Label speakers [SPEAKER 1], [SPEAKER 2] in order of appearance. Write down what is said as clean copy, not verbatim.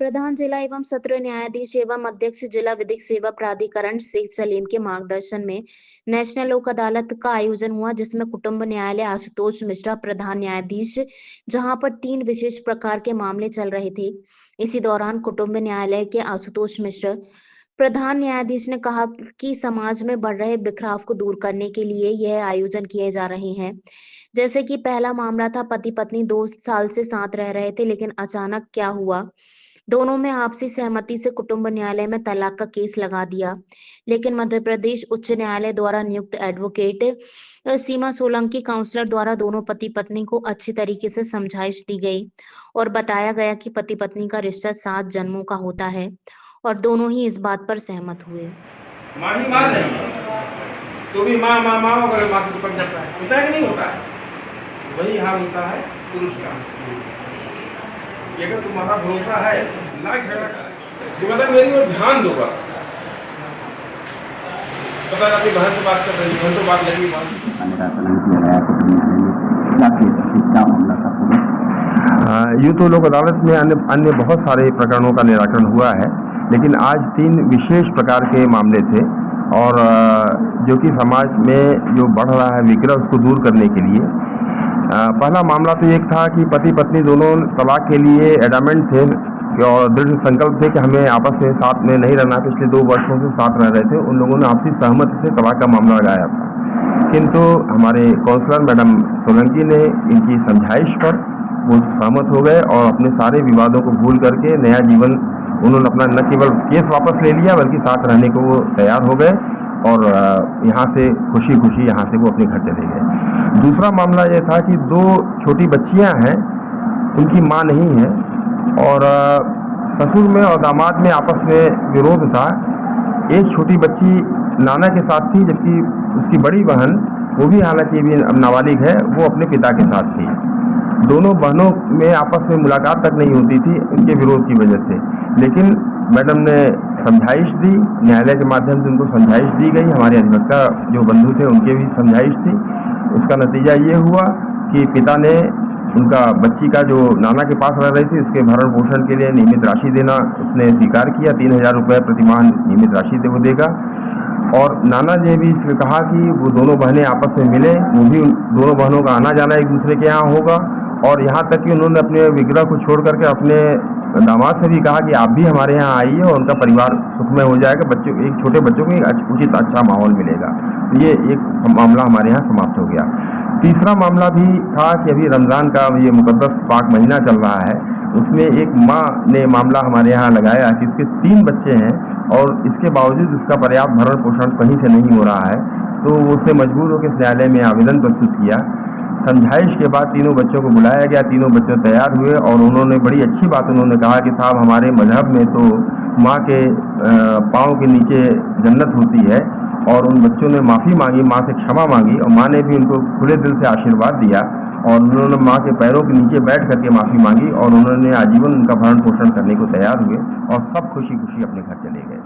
[SPEAKER 1] प्रधान जिला एवं सत्र न्यायाधीश एवं अध्यक्ष जिला विधिक सेवा प्राधिकरण शेख सलीम के मार्गदर्शन में नेशनल लोक अदालत का आयोजन हुआ, जिसमें कुटुंब न्यायालय आशुतोष मिश्रा प्रधान न्यायाधीश, जहां पर 3 विशेष प्रकार के मामले चल रहे थे। इसी दौरान कुटुंब न्यायालय के आशुतोष मिश्र प्रधान न्यायाधीश ने कहा कि समाज में बढ़ रहे बिखराव को दूर करने के लिए यह आयोजन किए जा रहे हैं। जैसे कि पहला मामला था, पति पत्नी 2 साल से साथ रह रहे थे, लेकिन अचानक क्या हुआ, दोनों में आपसी सहमति से कुटुंब न्यायालय में तलाक का केस लगा दिया। लेकिन मध्य प्रदेश उच्च न्यायालय द्वारा नियुक्त एडवोकेट सीमा सोलंकी काउंसलर द्वारा दोनों पति पत्नी को अच्छी तरीके से समझाइश दी गई और बताया गया कि पति पत्नी का रिश्ता 7 जन्मों का होता है और दोनों ही इस बात पर सहमत हुए।
[SPEAKER 2] माँ ही माँ नहीं तो भी माँ माँ माँ अगर माँ से चिपक जाता है, होता है कि नहीं होता है? वही हाल होता है पुरुष का। अगर तुम्हारा भरोसा है ना झगड़ा कर, मेरी ओर ध्यान दो बस। पता है अपनी बहन से बात कर रही, बहन तो बात लगी
[SPEAKER 3] यूँ तो लोक अदालत में अन्य बहुत सारे प्रकरणों का निराकरण हुआ है, लेकिन आज 3 विशेष प्रकार के मामले थे और जो कि समाज में जो बढ़ रहा है विग्रह, उसको दूर करने के लिए पहला मामला तो एक था कि पति पत्नी दोनों तलाक के लिए एडामेंट थे और दृढ़ संकल्प थे कि हमें आपस में साथ में नहीं रहना। पिछले 2 वर्षों से साथ रह रहे थे, उन लोगों ने आपसी सहमति से तलाक का मामला लगाया था, किंतु हमारे काउंसलर मैडम सोलंकी ने इनकी समझाइश पर वो सहमत हो गए और अपने सारे विवादों को भूल करके नया जीवन उन्होंने अपना न केवल केस वापस ले लिया बल्कि साथ रहने को वो तैयार हो गए और यहाँ से खुशी खुशी यहाँ से वो अपने घर चले गए। दूसरा मामला ये था कि 2 छोटी बच्चियाँ हैं, उनकी माँ नहीं है और ससुर में और दामाद में आपस में विरोध था। एक छोटी बच्ची नाना के साथ थी, जबकि उसकी बड़ी बहन, वो भी हालांकि भी अब नाबालिग है, वो अपने पिता के साथ थी। दोनों बहनों में आपस में मुलाकात तक नहीं होती थी उनके विरोध की वजह से, लेकिन मैडम ने समझाइश दी, न्यायालय के माध्यम से उनको समझाइश दी गई। हमारे अधिवक्ता जो बंधु थे उनके भी समझाइश थी। उसका नतीजा ये हुआ कि पिता ने उनका बच्ची का जो नाना के पास रह रही थी उसके भरण पोषण के लिए नियमित राशि देना उसने स्वीकार किया। 3000 रुपये प्रतिमाह नियमित राशि वो देगा और नाना ने भी कहा कि वो दोनों बहनें आपस में मिले, वो भी दोनों बहनों का आना जाना एक दूसरे के यहाँ होगा और यहाँ तक कि उन्होंने अपने विग्रह को छोड़ करके अपने दामाद से भी कहा कि आप भी हमारे यहाँ आइए और उनका परिवार सुखमय हो जाएगा, बच्चों एक छोटे बच्चों को एक उचित अच्छा माहौल मिलेगा। ये एक मामला हमारे यहाँ समाप्त हो गया। तीसरा मामला भी था कि अभी रमज़ान का ये मुकद्दस पाक महीना चल रहा है, उसमें एक माँ ने मामला हमारे यहाँ लगाया कि इसके 3 बच्चे हैं और इसके बावजूद उसका पर्याप्त भरण पोषण कहीं से नहीं हो रहा है, तो उसने मजबूर होकर न्यायालय में आवेदन प्रस्तुत किया। समझाइश के बाद तीनों बच्चों को बुलाया गया, तीनों बच्चे तैयार हुए और उन्होंने बड़ी अच्छी बात उन्होंने कहा कि साहब हमारे मजहब में तो माँ के पाँव के नीचे जन्नत होती है और उन बच्चों ने माफ़ी मांगी, माँ से क्षमा मांगी और माँ ने भी उनको खुले दिल से आशीर्वाद दिया और उन्होंने माँ के पैरों के नीचे बैठ करके माफ़ी मांगी और उन्होंने आजीवन उनका भरण पोषण करने को तैयार हुए और सब खुशी खुशी अपने घर चले गए।